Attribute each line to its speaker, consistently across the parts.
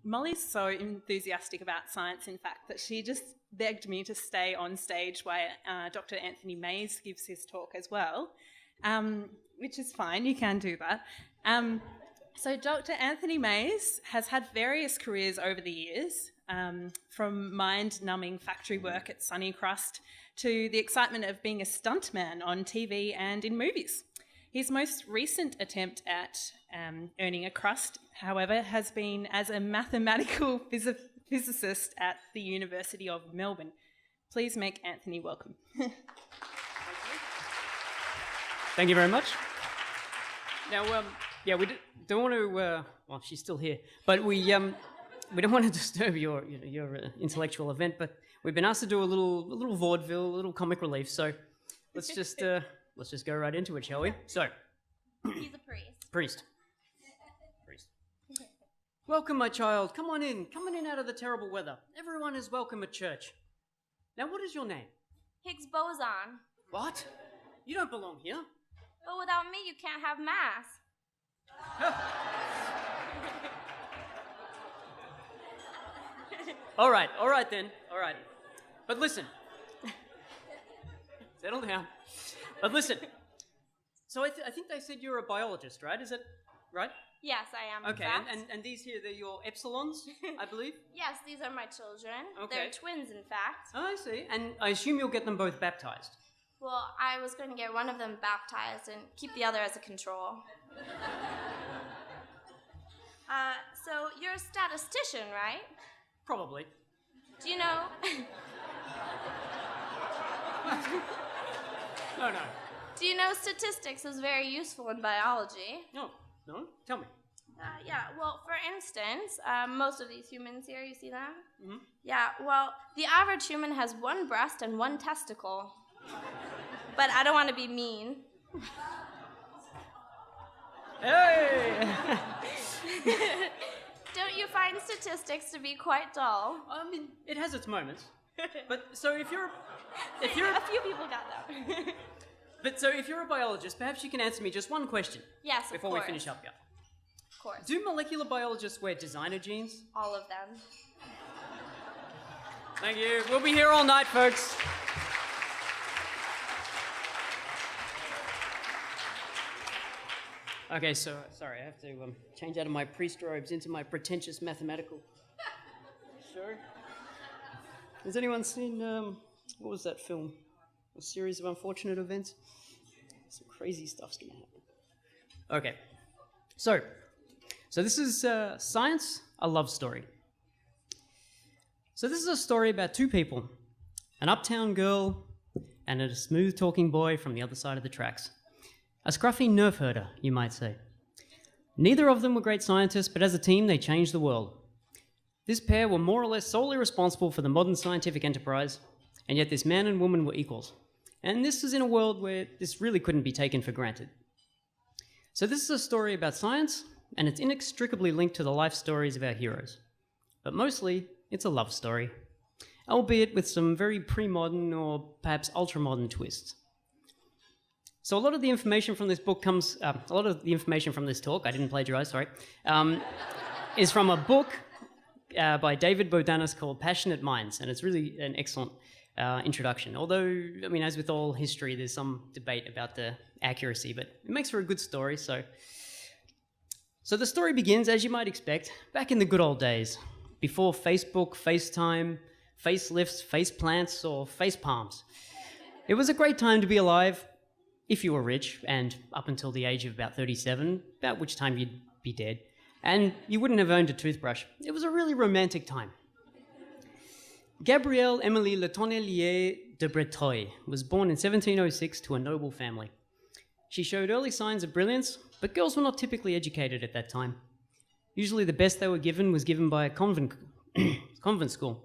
Speaker 1: Molly's so enthusiastic about science, in fact, that she just begged me to stay on stage while Dr. Anthony Mays gives his talk as well, which is fine, you can do that. So Dr. Anthony Mays has had various careers over the years, from mind-numbing factory work at Sunicrust to the excitement of being a stuntman on TV and in movies. His most recent attempt at earning a crust, however, has been as a mathematical physicist at the University of Melbourne. Please make Anthony welcome.
Speaker 2: Thank you very much. Now, we don't want to. Well, she's still here, but we don't want to disturb your intellectual event. But we've been asked to do a little vaudeville, a little comic relief. So let's just go right into it, shall we? So,
Speaker 3: he's a priest.
Speaker 2: Priest. Welcome, my child. Come on in out of the terrible weather. Everyone is welcome at church. Now, what is your name?
Speaker 3: Higgs boson.
Speaker 2: What? You don't belong here.
Speaker 3: But without me, you can't have mass.
Speaker 2: All right then. But listen. Settle down. But listen. So I think they said you're a biologist, right? Is it right?
Speaker 3: Yes, I am.
Speaker 2: Okay, and these here, they're your epsilons, I believe?
Speaker 3: Yes, these are my children.
Speaker 2: Okay.
Speaker 3: They're twins, in fact.
Speaker 2: Oh, I see. And I assume you'll get them both baptized.
Speaker 3: Well, I was going to get one of them baptized and keep the other as a control. So you're a statistician, right?
Speaker 2: Probably.
Speaker 3: Do you know...
Speaker 2: No.
Speaker 3: Do you know statistics is very useful in biology?
Speaker 2: No. Tell me.
Speaker 3: Yeah, well, for instance, most of these humans here, you see them?
Speaker 2: Mm-hmm.
Speaker 3: Yeah, well, the average human has one breast and one testicle. But I don't want to be mean.
Speaker 2: Hey!
Speaker 3: Don't you find statistics to be quite dull?
Speaker 2: I mean, it has its moments. But so if you're
Speaker 3: A few people got that.
Speaker 2: But so if you're a biologist, perhaps you can answer me just one question.
Speaker 3: Yes, of
Speaker 2: before
Speaker 3: course.
Speaker 2: we finish up here.
Speaker 3: Of course.
Speaker 2: Do molecular biologists wear designer jeans?
Speaker 3: All of them.
Speaker 2: Thank you. We'll be here all night, folks. Okay, so sorry, I have to change out of my priest robes into my pretentious mathematical. Sure. Has anyone seen what was that film? A Series of Unfortunate Events? Some crazy stuff's gonna happen. Okay, so this is Science, a Love Story. So this is a story about two people, an uptown girl and a smooth-talking boy from the other side of the tracks. A scruffy nerf herder, you might say. Neither of them were great scientists, but as a team, they changed the world. This pair were more or less solely responsible for the modern scientific enterprise, and yet this man and woman were equals. And this is in a world where this really couldn't be taken for granted. So this is a story about science, and it's inextricably linked to the life stories of our heroes. But mostly, it's a love story, albeit with some very pre-modern or perhaps ultra-modern twists. So a lot of the information from this book comes, a lot of the information from this talk, I didn't plagiarize, sorry, is from a book by David Bodanis called Passionate Minds, and it's really an excellent introduction. Although, I mean, as with all history, there's some debate about the accuracy, but it makes for a good story, so the story begins, as you might expect, back in the good old days, before Facebook, FaceTime, facelifts, face plants, or face palms. It was a great time to be alive, if you were rich, and up until the age of about 37, about which time you'd be dead, and you wouldn't have owned a toothbrush. It was a really romantic time. Gabrielle Émilie Le Tonnelier de Breteuil was born in 1706 to a noble family. She showed early signs of brilliance, but girls were not typically educated at that time. Usually the best they were given was given by a convent school,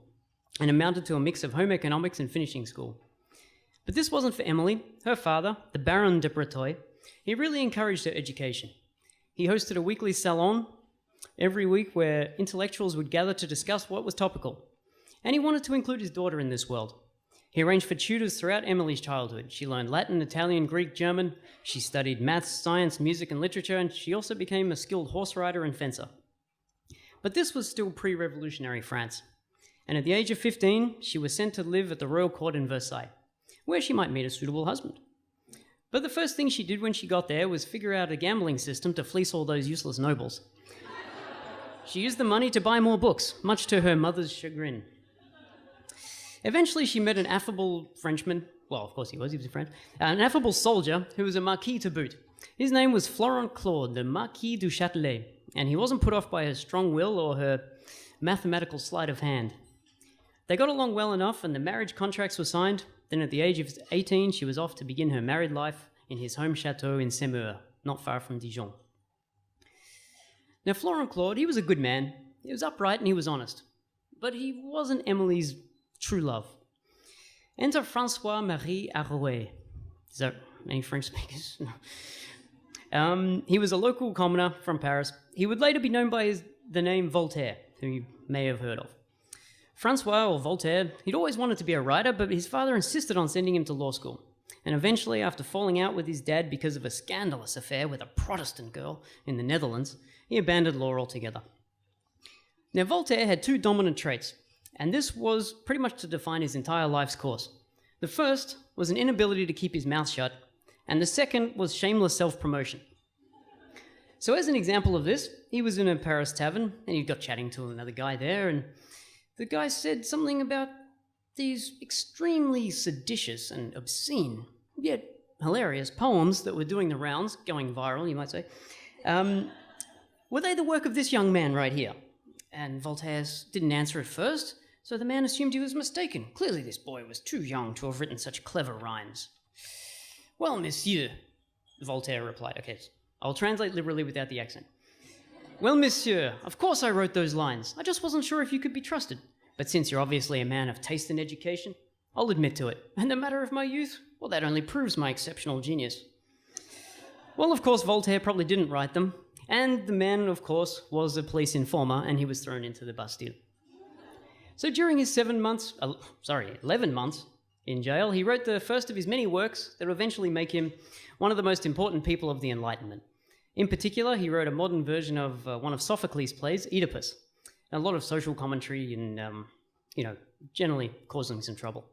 Speaker 2: and amounted to a mix of home economics and finishing school. But this wasn't for Emily. Her father, the Baron de Breteuil, he really encouraged her education. He hosted a weekly salon every week where intellectuals would gather to discuss what was topical. And he wanted to include his daughter in this world. He arranged for tutors throughout Emily's childhood. She learned Latin, Italian, Greek, German. She studied maths, science, music, and literature, and she also became a skilled horse rider and fencer. But this was still pre-revolutionary France. And at the age of 15, she was sent to live at the royal court in Versailles, where she might meet a suitable husband. But the first thing she did when she got there was figure out a gambling system to fleece all those useless nobles. She used the money to buy more books, much to her mother's chagrin. Eventually, she met an affable Frenchman. Well, of course he was a French. An affable soldier who was a marquis to boot. His name was Florent Claude, the Marquis du Châtelet, and he wasn't put off by her strong will or her mathematical sleight of hand. They got along well enough, and the marriage contracts were signed. Then at the age of 18, she was off to begin her married life in his home chateau in Semur, not far from Dijon. Now, Florent Claude, he was a good man. He was upright and he was honest. But he wasn't Emily's true love. Enter François-Marie Arouet. Is that any French speakers? No. He was a local commoner from Paris. He would later be known by the name Voltaire, who you may have heard of. Francois, or Voltaire, he'd always wanted to be a writer, but his father insisted on sending him to law school. And eventually, after falling out with his dad because of a scandalous affair with a Protestant girl in the Netherlands, he abandoned law altogether. Now, Voltaire had two dominant traits, and this was pretty much to define his entire life's course. The first was an inability to keep his mouth shut, and the second was shameless self-promotion. So as an example of this, he was in a Paris tavern, and he got chatting to another guy there, and the guy said something about these extremely seditious and obscene, yet hilarious poems that were doing the rounds, going viral, you might say. Were they the work of this young man right here? And Voltaire didn't answer at first, so the man assumed he was mistaken. Clearly this boy was too young to have written such clever rhymes. Well, monsieur, Voltaire replied. Okay, I'll translate liberally without the accent. Well, monsieur, of course I wrote those lines. I just wasn't sure if you could be trusted. But since you're obviously a man of taste and education, I'll admit to it. And the matter of my youth, well, that only proves my exceptional genius. Well, of course, Voltaire probably didn't write them. And the man, of course, was a police informer, and he was thrown into the Bastille. So during his 11 months in jail, he wrote the first of his many works that would eventually make him one of the most important people of the Enlightenment. In particular, he wrote a modern version of one of Sophocles' plays, Oedipus. A lot of social commentary and, generally causing some trouble.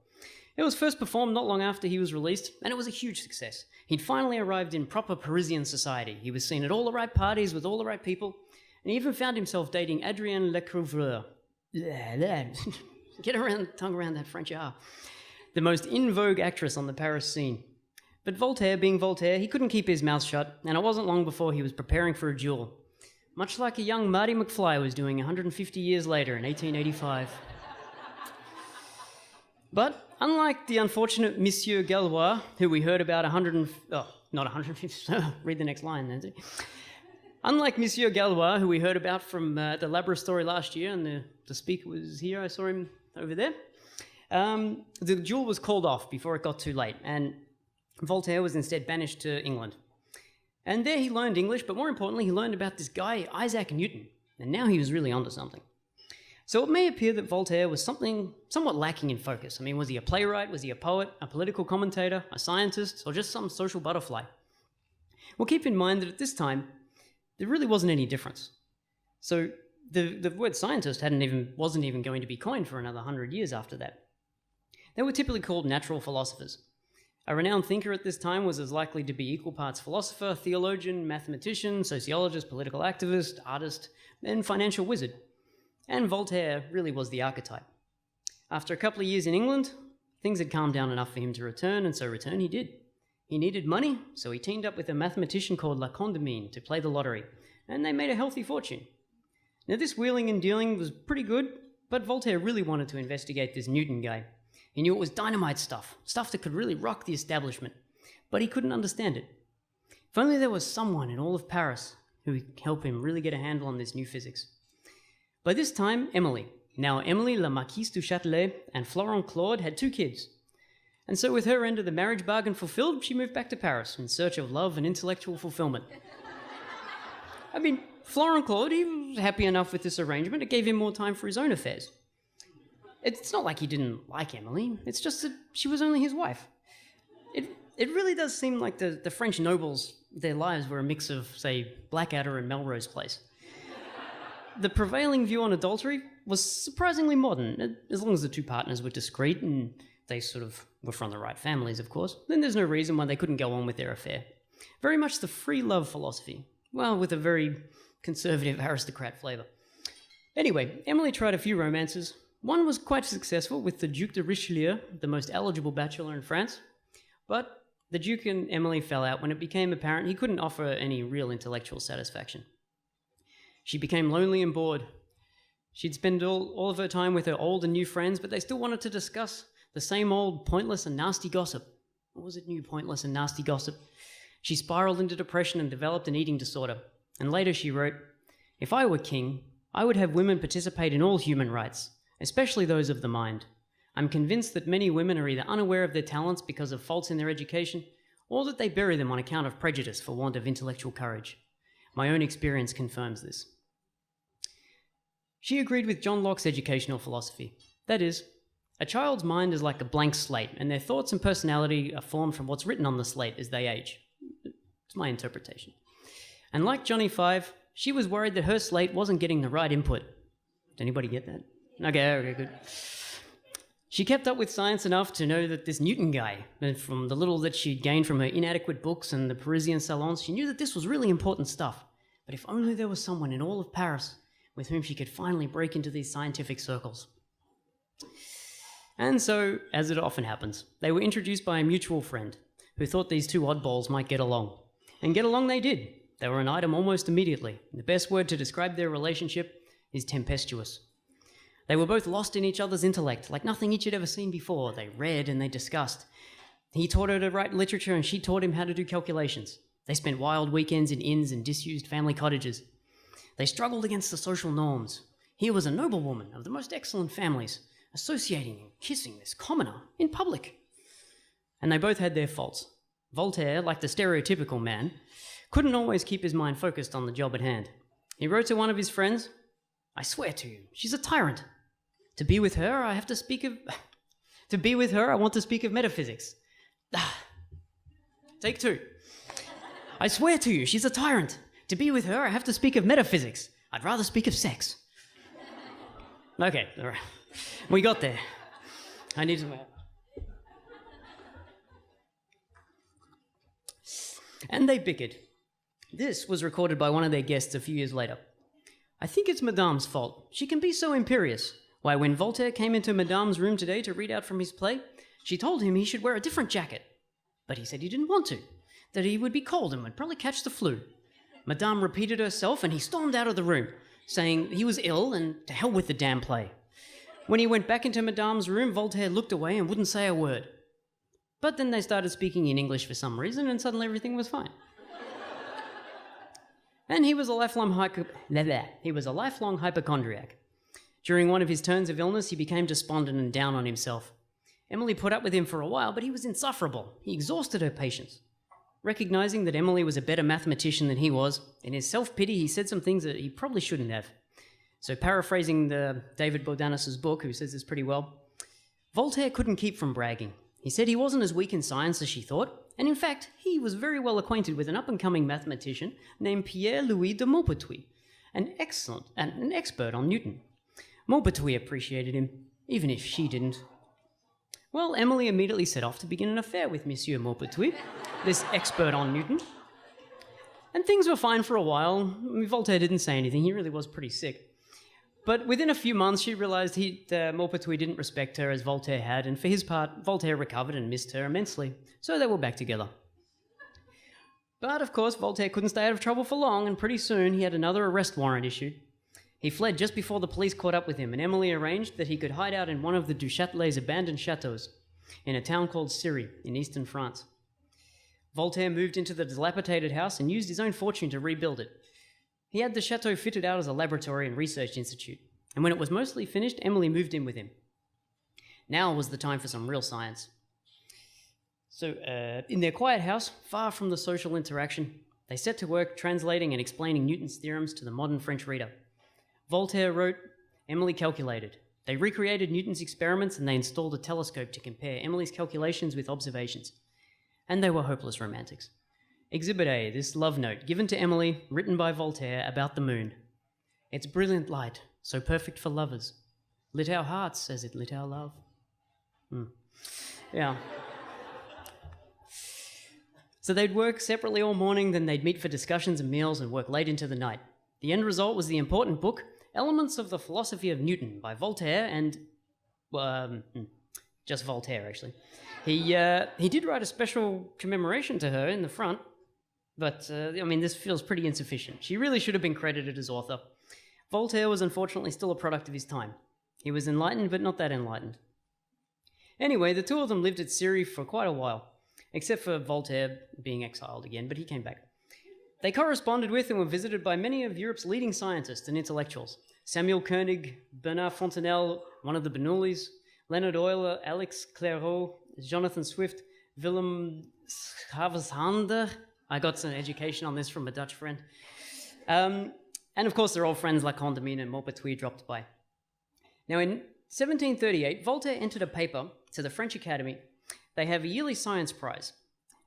Speaker 2: It was first performed not long after he was released, and it was a huge success. He'd finally arrived in proper Parisian society. He was seen at all the right parties with all the right people, and he even found himself dating Adrienne Lecouvreur. Get tongue around that French R. The most in vogue actress on the Paris scene. But Voltaire, being Voltaire, he couldn't keep his mouth shut, and it wasn't long before he was preparing for a duel. Much like a young Marty McFly was doing 150 years later in 1885. But unlike the unfortunate Monsieur Gallois, who we heard about read the next line, Nancy. Unlike Monsieur Gallois, who we heard about from the Laborastory last year, and the speaker was here, I saw him over there, the duel was called off before it got too late, and Voltaire was instead banished to England. And there he learned English, but more importantly, he learned about this guy, Isaac Newton, and now he was really onto something. So it may appear that Voltaire was somewhat lacking in focus. I mean, was he a playwright? Was he a poet, a political commentator, a scientist, or just some social butterfly? Well, keep in mind that at this time, there really wasn't any difference. So the word scientist wasn't even going to be coined for another 100 years after that. They were typically called natural philosophers. A renowned thinker at this time was as likely to be equal parts philosopher, theologian, mathematician, sociologist, political activist, artist, and financial wizard. And Voltaire really was the archetype. After a couple of years in England, things had calmed down enough for him to return, and so return he did. He needed money, so he teamed up with a mathematician called La Condamine to play the lottery, and they made a healthy fortune. Now this wheeling and dealing was pretty good, but Voltaire really wanted to investigate this Newton guy. He knew it was dynamite stuff that could really rock the establishment, but he couldn't understand it. If only there was someone in all of Paris who could help him really get a handle on this new physics. By this time, Emily, now Emily la Marquise du Châtelet, and Florent Claude had 2 kids. And so with her end of the marriage bargain fulfilled, she moved back to Paris in search of love and intellectual fulfillment. I mean, Florent Claude, he was happy enough with this arrangement. It gave him more time for his own affairs. It's not like he didn't like Emily, it's just that she was only his wife. It really does seem like the French nobles, their lives were a mix of, say, Blackadder and Melrose Place. The prevailing view on adultery was surprisingly modern, as long as the two partners were discreet and they sort of were from the right families, of course. Then there's no reason why they couldn't go on with their affair. Very much the free love philosophy, well, with a very conservative aristocrat flavour. Anyway, Emily tried a few romances. One was quite successful with the Duc de Richelieu, the most eligible bachelor in France. But the Duke and Emily fell out when it became apparent he couldn't offer any real intellectual satisfaction. She became lonely and bored. She'd spend all of her time with her old and new friends, but they still wanted to discuss the same old pointless and nasty gossip. What was it, new pointless and nasty gossip? She spiraled into depression and developed an eating disorder. And later she wrote, "If I were king, I would have women participate in all human rights, especially those of the mind. I'm convinced that many women are either unaware of their talents because of faults in their education, or that they bury them on account of prejudice for want of intellectual courage. My own experience confirms this." She agreed with John Locke's educational philosophy. That is, a child's mind is like a blank slate, and their thoughts and personality are formed from what's written on the slate as they age. It's my interpretation. And like Johnny Five, she was worried that her slate wasn't getting the right input. Did anybody get that? Okay, good. She kept up with science enough to know that this Newton guy, and from the little that she'd gained from her inadequate books and the Parisian salons, she knew that this was really important stuff. But if only there was someone in all of Paris with whom she could finally break into these scientific circles. And so, as it often happens, they were introduced by a mutual friend who thought these two oddballs might get along. And get along they did. They were an item almost immediately. The best word to describe their relationship is tempestuous. They were both lost in each other's intellect, like nothing each had ever seen before. They read and they discussed. He taught her to write literature and she taught him how to do calculations. They spent wild weekends in inns and disused family cottages. They struggled against the social norms. Here was a noblewoman of the most excellent families, associating and kissing this commoner in public. And they both had their faults. Voltaire, like the stereotypical man, couldn't always keep his mind focused on the job at hand. He wrote to one of his friends, "I swear to you, she's a tyrant. To be with her, I want to speak of metaphysics." Take two. "I swear to you, she's a tyrant. To be with her, I have to speak of metaphysics. I'd rather speak of sex." Okay, all right. We got there. I need to... And they bickered. This was recorded by one of their guests a few years later. "I think it's Madame's fault. She can be so imperious. Why, when Voltaire came into Madame's room today to read out from his play, she told him he should wear a different jacket. But he said he didn't want to, that he would be cold and would probably catch the flu. Madame repeated herself and he stormed out of the room, saying he was ill and to hell with the damn play. When he went back into Madame's room, Voltaire looked away and wouldn't say a word. But then they started speaking in English for some reason and suddenly everything was fine." And he was a lifelong hypochondriac. During one of his turns of illness, he became despondent and down on himself. Emily put up with him for a while, but he was insufferable. He exhausted her patience. Recognizing that Emily was a better mathematician than he was, in his self-pity he said some things that he probably shouldn't have. So paraphrasing David Bodanis's book, who says this pretty well, Voltaire couldn't keep from bragging. He said he wasn't as weak in science as she thought, and in fact, he was very well acquainted with an up-and-coming mathematician named Pierre-Louis de Maupertuis, an expert on Newton. Maupertuis appreciated him, even if she didn't. Well, Emily immediately set off to begin an affair with Monsieur Maupertuis, this expert on Newton. And things were fine for a while. Voltaire didn't say anything, he really was pretty sick. But within a few months, she realised Maupertuis didn't respect her as Voltaire had, and for his part, Voltaire recovered and missed her immensely, so they were back together. But of course, Voltaire couldn't stay out of trouble for long, and pretty soon he had another arrest warrant issued. He fled just before the police caught up with him, and Emily arranged that he could hide out in one of the du Châtelet's abandoned chateaux, in a town called Cirey, in eastern France. Voltaire moved into the dilapidated house and used his own fortune to rebuild it. He had the chateau fitted out as a laboratory and research institute, and when it was mostly finished, Emily moved in with him. Now was the time for some real science. So, in their quiet house, far from the social interaction, they set to work translating and explaining Newton's theorems to the modern French reader. Voltaire wrote, Emily calculated. They recreated Newton's experiments and they installed a telescope to compare Emily's calculations with observations. And they were hopeless romantics. Exhibit A, this love note given to Emily, written by Voltaire about the moon. Its brilliant light, so perfect for lovers, lit our hearts as it lit our love. Yeah. So they'd work separately all morning, then they'd meet for discussions and meals and work late into the night. The end result was the important book, Elements of the Philosophy of Newton by Voltaire and... just Voltaire, actually. He did write a special commemoration to her in the front, but, this feels pretty insufficient. She really should have been credited as author. Voltaire was unfortunately still a product of his time. He was enlightened, but not that enlightened. Anyway, the two of them lived at Cirey for quite a while, except for Voltaire being exiled again, but he came back. They corresponded with and were visited by many of Europe's leading scientists and intellectuals. Samuel Koenig, Bernard Fontenelle, one of the Bernoullis, Leonard Euler, Alex Clairaut, Jonathan Swift, Willem Schraveshander. I got some education on this from a Dutch friend. And of course, their old friends like Condamine and Maupertuis dropped by. Now, in 1738, Voltaire entered a paper to the French Academy. They have a yearly science prize,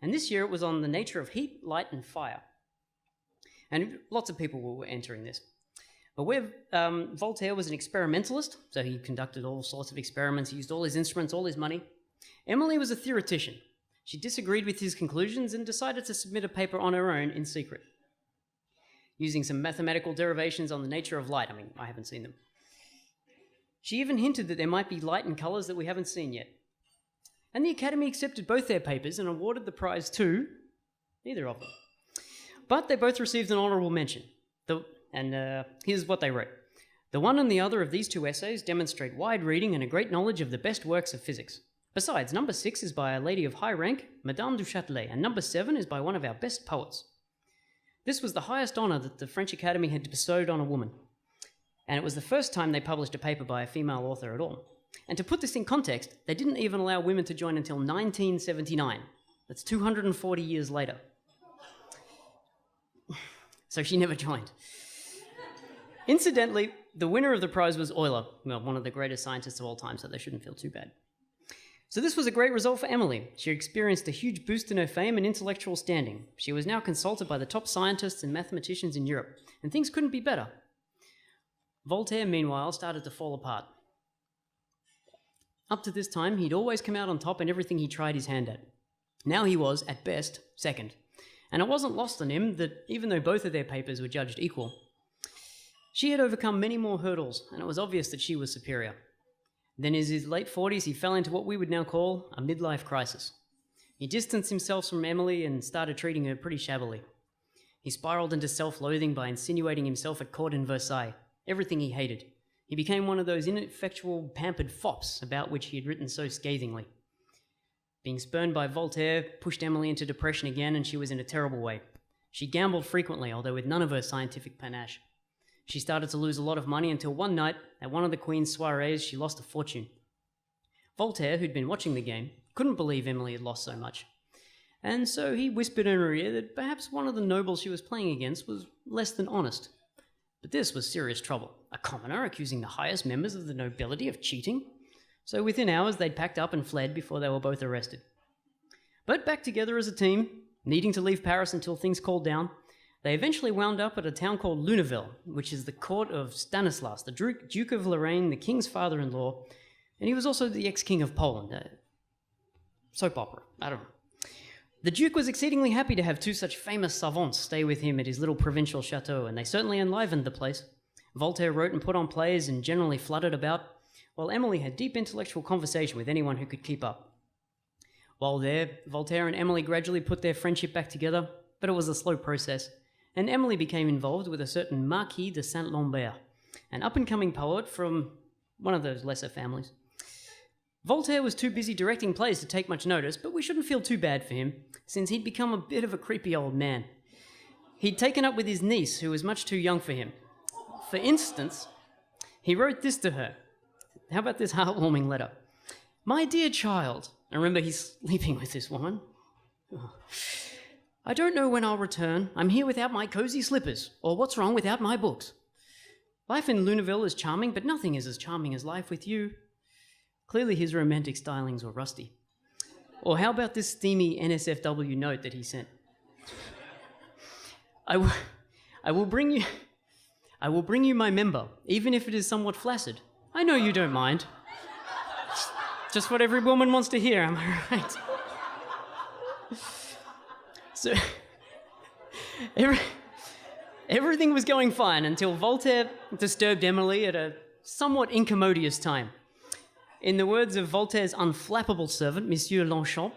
Speaker 2: and this year it was on the nature of heat, light, and fire. And lots of people were entering this. But where Voltaire was an experimentalist, so he conducted all sorts of experiments, he used all his instruments, all his money, Emily was a theoretician. She disagreed with his conclusions and decided to submit a paper on her own in secret, using some mathematical derivations on the nature of light. I haven't seen them. She even hinted that there might be light and colours that we haven't seen yet. And the Academy accepted both their papers and awarded the prize to neither of them. But they both received an honourable mention. Here's what they wrote. The one and the other of these two essays demonstrate wide reading and a great knowledge of the best works of physics. Besides, number 6 is by a lady of high rank, Madame du Châtelet, and number 7 is by one of our best poets. This was the highest honour that the French Academy had bestowed on a woman, and it was the first time they published a paper by a female author at all. And to put this in context, they didn't even allow women to join until 1979. That's 240 years later. So she never joined. Incidentally, the winner of the prize was Euler, one of the greatest scientists of all time, so they shouldn't feel too bad. So this was a great result for Emily. She experienced a huge boost in her fame and intellectual standing. She was now consulted by the top scientists and mathematicians in Europe, and things couldn't be better. Voltaire, meanwhile, started to fall apart. Up to this time, he'd always come out on top in everything he tried his hand at. Now he was, at best, second. And it wasn't lost on him that even though both of their papers were judged equal, she had overcome many more hurdles, and it was obvious that she was superior. Then in his late 40s, he fell into what we would now call a midlife crisis. He distanced himself from Emily and started treating her pretty shabbily. He spiraled into self-loathing by insinuating himself at court in Versailles, everything he hated. He became one of those ineffectual, pampered fops about which he had written so scathingly. Being spurned by Voltaire pushed Emily into depression again, and she was in a terrible way. She gambled frequently, although with none of her scientific panache. She started to lose a lot of money until one night, at one of the Queen's soirees, she lost a fortune. Voltaire, who'd been watching the game, couldn't believe Emily had lost so much. And so he whispered in her ear that perhaps one of the nobles she was playing against was less than honest. But this was serious trouble. A commoner accusing the highest members of the nobility of cheating. So within hours, they'd packed up and fled before they were both arrested. But back together as a team, needing to leave Paris until things cooled down, they eventually wound up at a town called Lunéville, which is the court of Stanislas, the Duke of Lorraine, the king's father-in-law, and he was also the ex-king of Poland. Soap opera, I don't know. The Duke was exceedingly happy to have two such famous savants stay with him at his little provincial chateau, and they certainly enlivened the place. Voltaire wrote and put on plays and generally fluttered about, while Emily had deep intellectual conversation with anyone who could keep up. While there, Voltaire and Emily gradually put their friendship back together, but it was a slow process, and Emily became involved with a certain Marquis de Saint-Lambert, an up-and-coming poet from one of those lesser families. Voltaire was too busy directing plays to take much notice, but we shouldn't feel too bad for him, since he'd become a bit of a creepy old man. He'd taken up with his niece, who was much too young for him. For instance, he wrote this to her. How about this heartwarming letter? "My dear child," I remember he's sleeping with this woman. "I don't know when I'll return. I'm here without my cosy slippers, or what's wrong without my books. Life in Lunéville is charming, but nothing is as charming as life with you." Clearly his romantic stylings were rusty. Or how about this steamy NSFW note that he sent? I will bring I will bring you my member, even if it is somewhat flaccid. I know you don't mind. Just what every woman wants to hear, am I right? So, everything was going fine until Voltaire disturbed Emily at a somewhat incommodious time. In the words of Voltaire's unflappable servant, Monsieur Longchamp,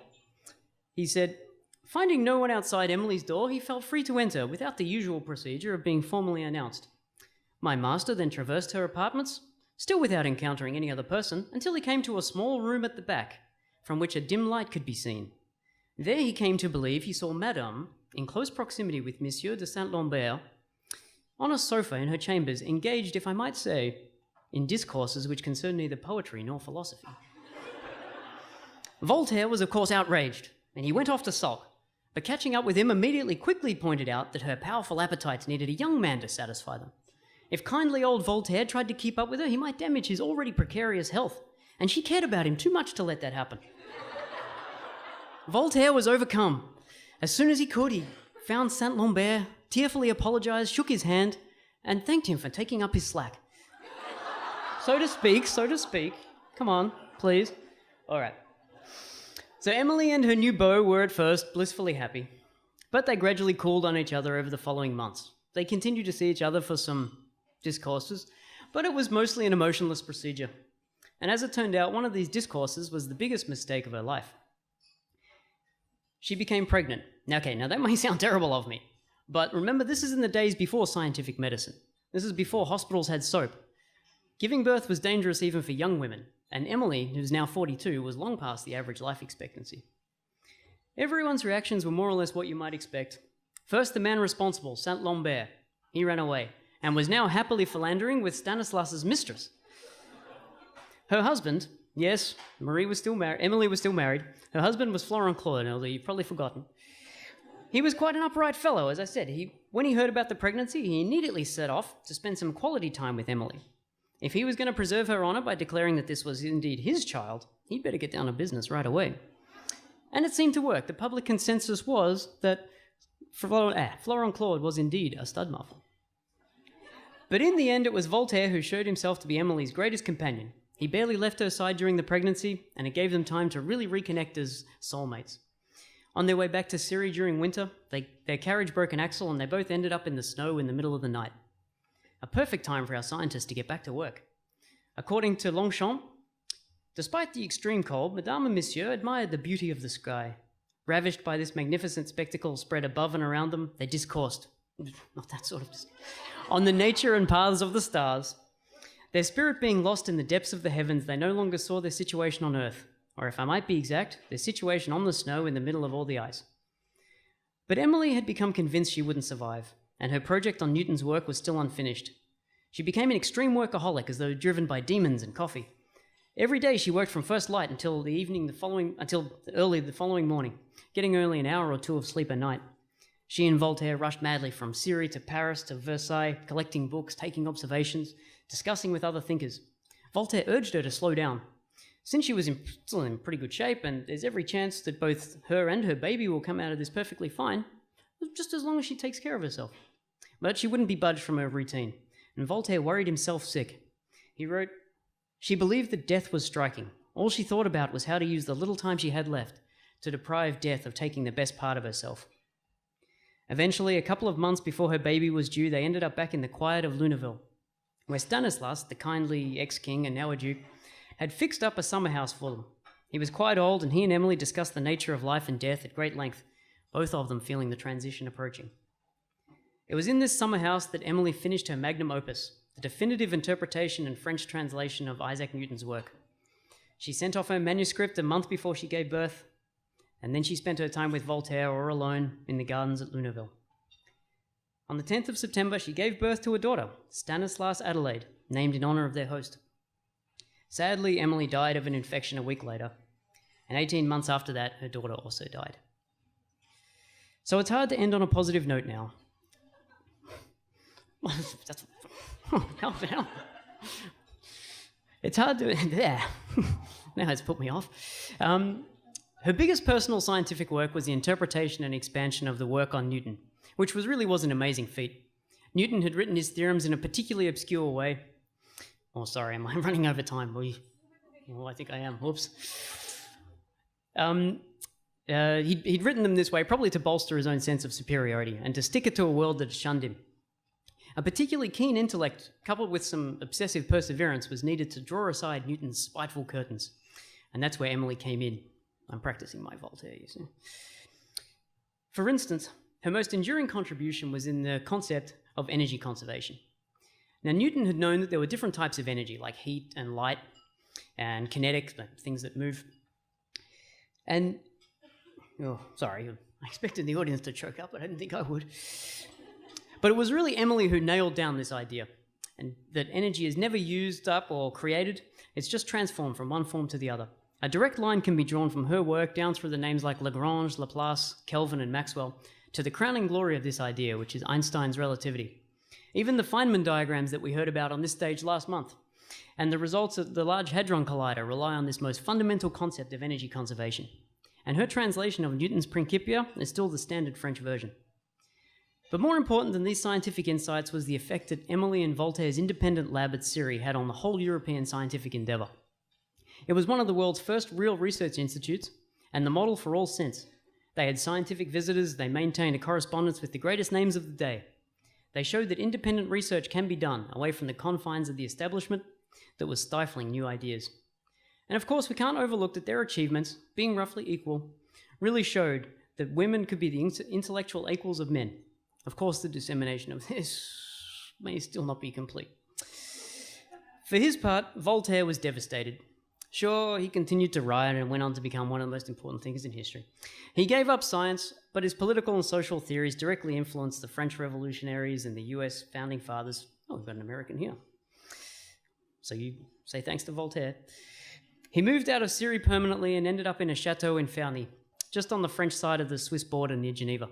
Speaker 2: he said, finding no one outside Emily's door, he felt free to enter without the usual procedure of being formally announced. My master then traversed her apartments, still without encountering any other person, until he came to a small room at the back, from which a dim light could be seen. There he came to believe he saw Madame, in close proximity with Monsieur de Saint-Lambert, on a sofa in her chambers, engaged, if I might say, in discourses which concerned neither poetry nor philosophy. Voltaire was of course outraged, and he went off to sulk, but catching up with him immediately quickly pointed out that her powerful appetites needed a young man to satisfy them. If kindly old Voltaire tried to keep up with her, he might damage his already precarious health, and she cared about him too much to let that happen. Voltaire was overcome. As soon as he could, he found Saint-Lambert, tearfully apologised, shook his hand, and thanked him for taking up his slack. So to speak. Come on, please. All right. So Emily and her new beau were at first blissfully happy, but they gradually cooled on each other over the following months. They continued to see each other for some discourses, but it was mostly an emotionless procedure. And as it turned out, one of these discourses was the biggest mistake of her life. She became pregnant. Now that may sound terrible of me, but remember, this is in the days before scientific medicine. This is before hospitals had soap. Giving birth was dangerous even for young women, and Emily, who's now 42, was long past the average life expectancy. Everyone's reactions were more or less what you might expect. First, the man responsible, Saint-Lambert. He ran away, and was now happily philandering with Stanislas's mistress. Her husband, yes, Emily was still married. Her husband was Florent Claude, although you've probably forgotten. He was quite an upright fellow, as I said. When he heard about the pregnancy, he immediately set off to spend some quality time with Emily. If he was going to preserve her honour by declaring that this was indeed his child, he'd better get down to business right away. And it seemed to work. The public consensus was that Florent Claude was indeed a stud muffin. But in the end, it was Voltaire who showed himself to be Emily's greatest companion. He barely left her side during the pregnancy, and it gave them time to really reconnect as soulmates. On their way back to Cirey during winter, their carriage broke an axle and they both ended up in the snow in the middle of the night. A perfect time for our scientists to get back to work. According to Longchamp, despite the extreme cold, Madame and Monsieur admired the beauty of the sky. Ravished by this magnificent spectacle spread above and around them, they discoursed, on the nature and paths of the stars. Their spirit being lost in the depths of the heavens, they no longer saw their situation on earth, or if I might be exact, their situation on the snow in the middle of all the ice. But Emily had become convinced she wouldn't survive, and her project on Newton's work was still unfinished. She became an extreme workaholic, as though driven by demons and coffee. Every day she worked from first light until early the following morning, getting only an hour or two of sleep a night. She and Voltaire rushed madly from Cirey to Paris to Versailles, collecting books, taking observations, discussing with other thinkers. Voltaire urged her to slow down. Since she was still in pretty good shape, and there's every chance that both her and her baby will come out of this perfectly fine, just as long as she takes care of herself. But she wouldn't be budged from her routine, and Voltaire worried himself sick. He wrote, "She believed that death was striking. All she thought about was how to use the little time she had left to deprive death of taking the best part of herself." Eventually, a couple of months before her baby was due, they ended up back in the quiet of Luneville, where Stanislas, the kindly ex-king and now a duke, had fixed up a summer house for them. He was quite old, and he and Emily discussed the nature of life and death at great length, both of them feeling the transition approaching. It was in this summer house that Emily finished her magnum opus, the definitive interpretation and French translation of Isaac Newton's work. She sent off her manuscript a month before she gave birth, and then she spent her time with Voltaire or alone in the gardens at Luneville. On the 10th of September, she gave birth to a daughter, Stanislas Adelaide, named in honour of their host. Sadly, Emily died of an infection a week later, and 18 months after that, her daughter also died. So it's hard to end on a positive note now. How? It's hard to... There. Now it's put me off. Her biggest personal scientific work was the interpretation and expansion of the work on Newton, which really was an amazing feat. Newton had written his theorems in a particularly obscure way. Oh, sorry, am I running over time? Well, I think I am. Whoops. He'd written them this way probably to bolster his own sense of superiority and to stick it to a world that had shunned him. A particularly keen intellect, coupled with some obsessive perseverance, was needed to draw aside Newton's spiteful curtains. And that's where Emily came in. I'm practicing my Voltaire, you see. For instance, her most enduring contribution was in the concept of energy conservation. Now, Newton had known that there were different types of energy, like heat and light and kinetic, things that move. And, oh, sorry, I expected the audience to choke up, but I didn't think I would. But it was really Emily who nailed down this idea, and that energy is never used up or created, it's just transformed from one form to the other. A direct line can be drawn from her work down through the names like Lagrange, Laplace, Kelvin, and Maxwell, to the crowning glory of this idea, which is Einstein's relativity. Even the Feynman diagrams that we heard about on this stage last month, and the results of the Large Hadron Collider rely on this most fundamental concept of energy conservation. And her translation of Newton's Principia is still the standard French version. But more important than these scientific insights was the effect that Emily and Voltaire's independent lab at Cirey had on the whole European scientific endeavour. It was one of the world's first real research institutes, and the model for all since. They had scientific visitors, they maintained a correspondence with the greatest names of the day. They showed that independent research can be done, away from the confines of the establishment that was stifling new ideas. And of course, we can't overlook that their achievements, being roughly equal, really showed that women could be the intellectual equals of men. Of course, the dissemination of this may still not be complete. For his part, Voltaire was devastated. Sure, he continued to write and went on to become one of the most important thinkers in history. He gave up science, but his political and social theories directly influenced the French revolutionaries and the US founding fathers. Oh, we've got an American here. So you say thanks to Voltaire. He moved out of Cirey permanently and ended up in a chateau in Ferney, just on the French side of the Swiss border near Geneva.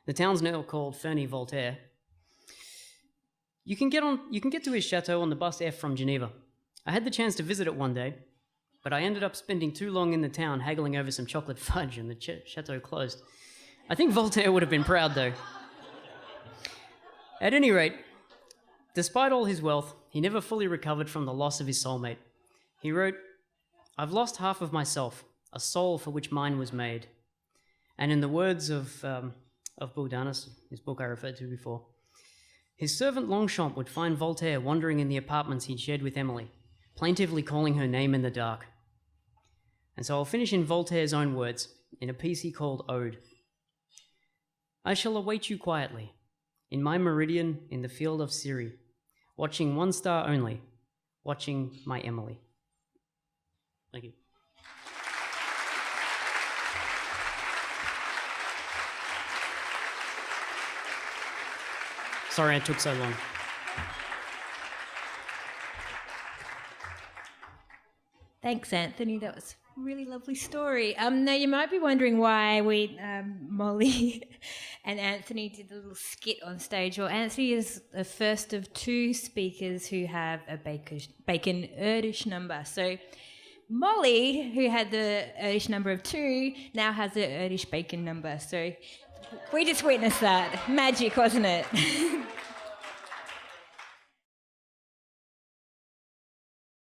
Speaker 2: The town's now called Ferney-Voltaire. You can get to his chateau on the bus F from Geneva. I had the chance to visit it one day, but I ended up spending too long in the town haggling over some chocolate fudge and the chateau closed. I think Voltaire would have been proud though. At any rate, despite all his wealth, he never fully recovered from the loss of his soulmate. He wrote, "I've lost half of myself, a soul for which mine was made." And in the words of Bourdain, his book I referred to before, his servant Longchamp would find Voltaire wandering in the apartments he'd shared with Emily, plaintively calling her name in the dark. And so I'll finish in Voltaire's own words, in a piece he called Ode. "I shall await you quietly, in my meridian in the field of Cirey, watching one star only, watching my Emily." Thank you. Sorry it took so long.
Speaker 4: Thanks, Anthony. That was a really lovely story. Now, you might be wondering why we, Molly and Anthony did a little skit on stage. Well, Anthony is the first of two speakers who have a Bacon Erdish number. So Molly, who had the Erdish number of 2, now has the Erdish Bacon number. So we just witnessed that. Magic, wasn't it?